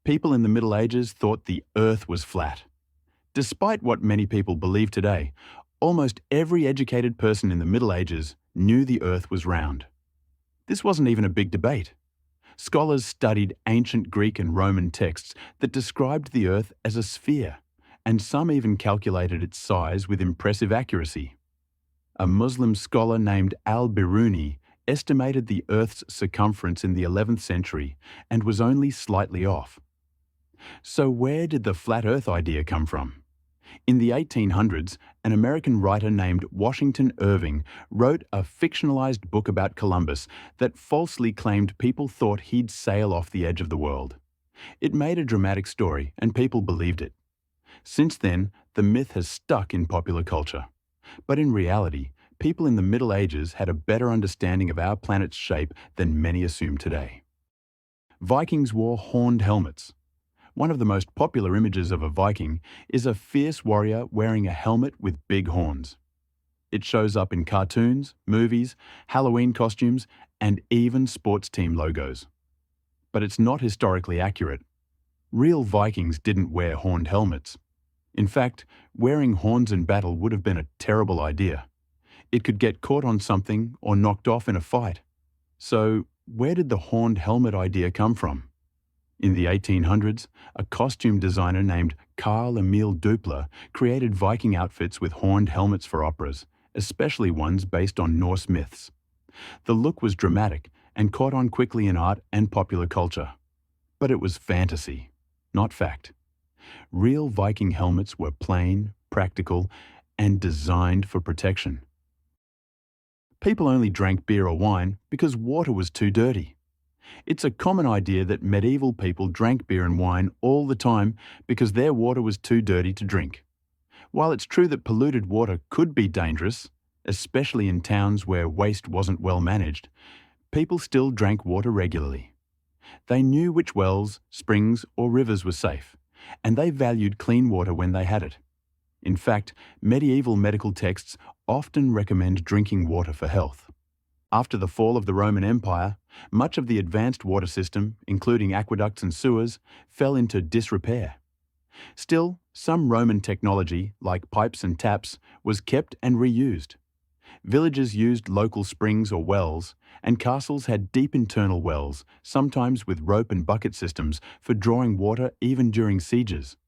People in the Middle Ages thought the Earth was flat. Despite what many people believe today, almost every educated person in the Middle Ages knew the Earth was round. This wasn't even a big debate. Scholars studied ancient Greek and Roman texts that described the Earth as a sphere, and some even calculated its size with impressive accuracy. A Muslim scholar named al-Biruni estimated the Earth's circumference in the 11th century and was only slightly off. So where did the flat Earth idea come from? In the 1800s, an American writer named Washington Irving wrote a fictionalized book about Columbus that falsely claimed people thought he'd sail off the edge of the world. It made a dramatic story, and people believed it. Since then, the myth has stuck in popular culture. But in reality, people in the Middle Ages had a better understanding of our planet's shape than many assume today. Vikings wore horned helmets. One of the most popular images of a Viking is a fierce warrior wearing a helmet with big horns. It shows up in cartoons, movies, Halloween costumes, and even sports team logos. But it's not historically accurate. Real Vikings didn't wear horned helmets. In fact, wearing horns in battle would have been a terrible idea. It could get caught on something or knocked off in a fight. So, where did the horned helmet idea come from? In the 1800s, a costume designer named Carl Emil Dupler created Viking outfits with horned helmets for operas, especially ones based on Norse myths. The look was dramatic and caught on quickly in art and popular culture. But it was fantasy, not fact. Real Viking helmets were plain, practical, and designed for protection. People only drank beer or wine because water was too dirty. It's a common idea that medieval people drank beer and wine all the time because their water was too dirty to drink. While it's true that polluted water could be dangerous, especially in towns where waste wasn't well managed, people still drank water regularly. They knew which wells, springs, or rivers were safe, and they valued clean water when they had it. In fact, medieval medical texts often recommend drinking water for health. After the fall of the Roman Empire, much of the advanced water system, including aqueducts and sewers, fell into disrepair. Still, some Roman technology, like pipes and taps, was kept and reused. Villages used local springs or wells, and castles had deep internal wells, sometimes with rope and bucket systems for drawing water even during sieges.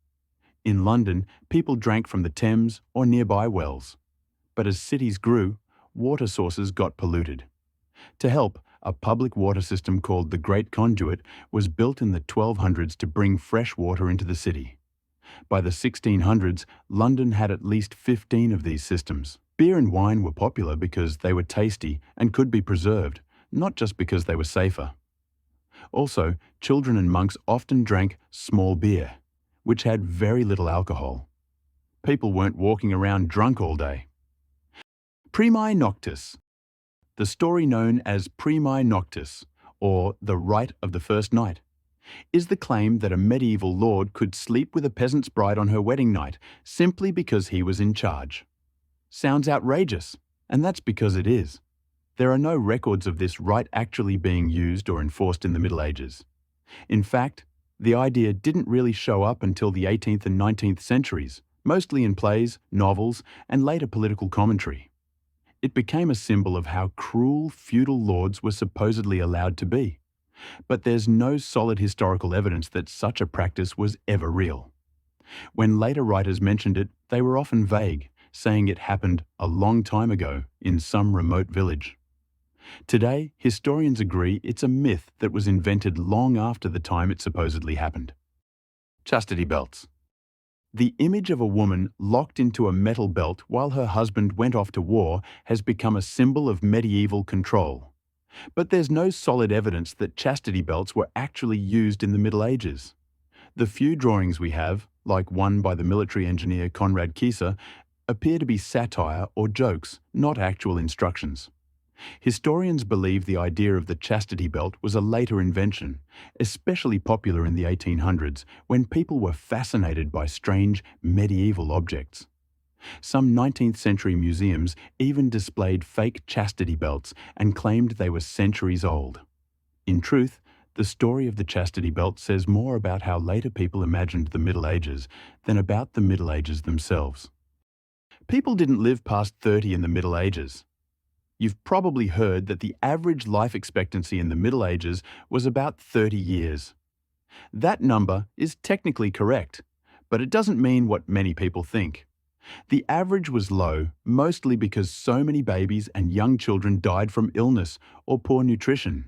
In London, people drank from the Thames or nearby wells. But as cities grew, water sources got polluted. To help, a public water system called the Great Conduit was built in the 1200s to bring fresh water into the city. By the 1600s, London had at least 15 of these systems. Beer and wine were popular because they were tasty and could be preserved, not just because they were safer. Also, children and monks often drank small beer, which had very little alcohol. People weren't walking around drunk all day. Primi Noctutus. The story known as Primi Noctutus, or the Rite of the First Night, is the claim that a medieval lord could sleep with a peasant's bride on her wedding night simply because he was in charge. Sounds outrageous, and that's because it is. There are no records of this rite actually being used or enforced in the Middle Ages. In fact, the idea didn't really show up until the 18th and 19th centuries, mostly in plays, novels, and later political commentary. It became a symbol of how cruel feudal lords were supposedly allowed to be. But there's no solid historical evidence that such a practice was ever real. When later writers mentioned it, they were often vague, saying it happened a long time ago in some remote village. Today, historians agree it's a myth that was invented long after the time it supposedly happened. Chastity belts. The image of a woman locked into a metal belt while her husband went off to war has become a symbol of medieval control. But there's no solid evidence that chastity belts were actually used in the Middle Ages. The few drawings we have, like one by the military engineer Conrad Kieser, appear to be satire or jokes, not actual instructions. Historians believe the idea of the chastity belt was a later invention, especially popular in the 1800s, when people were fascinated by strange medieval objects. Some 19th century museums even displayed fake chastity belts and claimed they were centuries old. In truth, The story of the chastity belt says more about how later people imagined the Middle Ages than about the Middle Ages themselves. People didn't live past 30 in the Middle Ages. You've probably heard that the average life expectancy in the Middle Ages was about 30 years. That number is technically correct, but it doesn't mean what many people think. The average was low mostly because so many babies and young children died from illness or poor nutrition.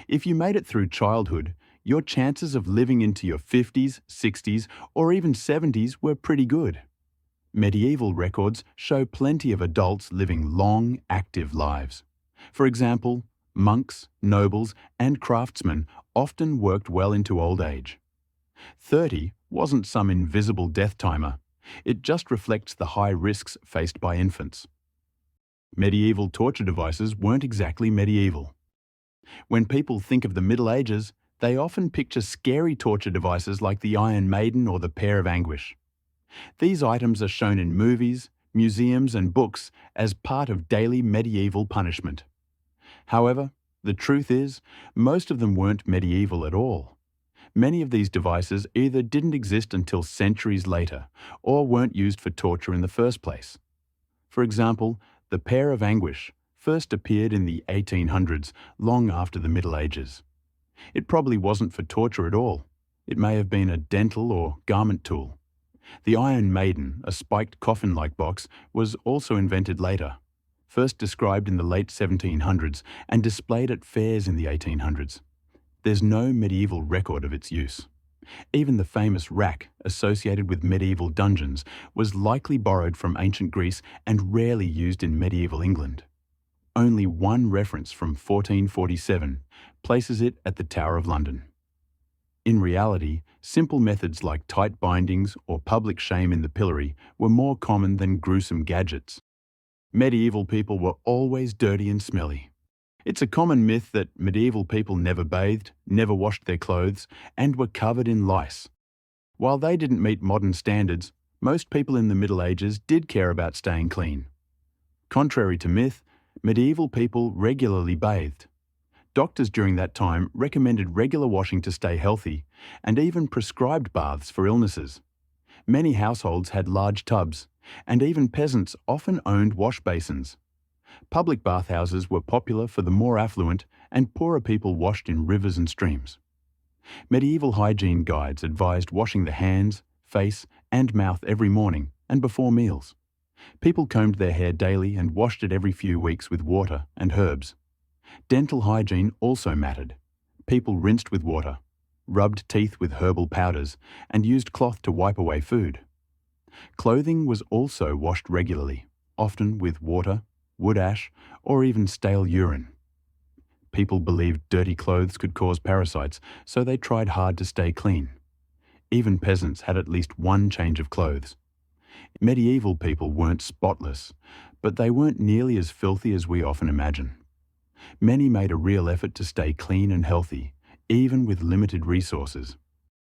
If you made it through childhood, your chances of living into your 50s, 60s, or even 70s were pretty good. Medieval records show plenty of adults living long, active lives. For example, monks, nobles, and craftsmen often worked well into old age. 30 wasn't some invisible death timer. It just reflects the high risks faced by infants. Medieval torture devices weren't exactly medieval. When people think of the Middle Ages, they often picture scary torture devices like the Iron Maiden or the Pair of Anguish. These items are shown in movies, museums, and books as part of daily medieval punishment. However, the truth is, most of them weren't medieval at all. Many of these devices either didn't exist until centuries later or weren't used for torture in the first place. For example, the Pair of Anguish first appeared in the 1800s, long after the Middle Ages. It probably wasn't for torture at all. It may have been a dental or garment tool. The Iron Maiden, a spiked coffin-like box, was also invented later, first described in the late 1700s and displayed at fairs in the 1800s. There's no medieval record of its use. Even the famous rack associated with medieval dungeons was likely borrowed from ancient Greece and rarely used in medieval England. Only one reference from 1447 places it at the Tower of London. In reality, simple methods like tight bindings or public shame in the pillory were more common than gruesome gadgets. Medieval people were always dirty and smelly. It's a common myth that medieval people never bathed, never washed their clothes, and were covered in lice. While they didn't meet modern standards, most people in the Middle Ages did care about staying clean. Contrary to myth, medieval people regularly bathed. Doctors during that time recommended regular washing to stay healthy and even prescribed baths for illnesses. Many households had large tubs, and even peasants often owned wash basins. Public bathhouses were popular for the more affluent, and poorer people washed in rivers and streams. Medieval hygiene guides advised washing the hands, face, and mouth every morning and before meals. People combed their hair daily and washed it every few weeks with water and herbs. Dental hygiene also mattered. People rinsed with water, rubbed teeth with herbal powders, and used cloth to wipe away food. Clothing was also washed regularly, often with water, wood ash, or even stale urine. People believed dirty clothes could cause parasites, so they tried hard to stay clean. Even peasants had at least one change of clothes. Medieval people weren't spotless, but they weren't nearly as filthy as we often imagine. Many made a real effort to stay clean and healthy, even with limited resources.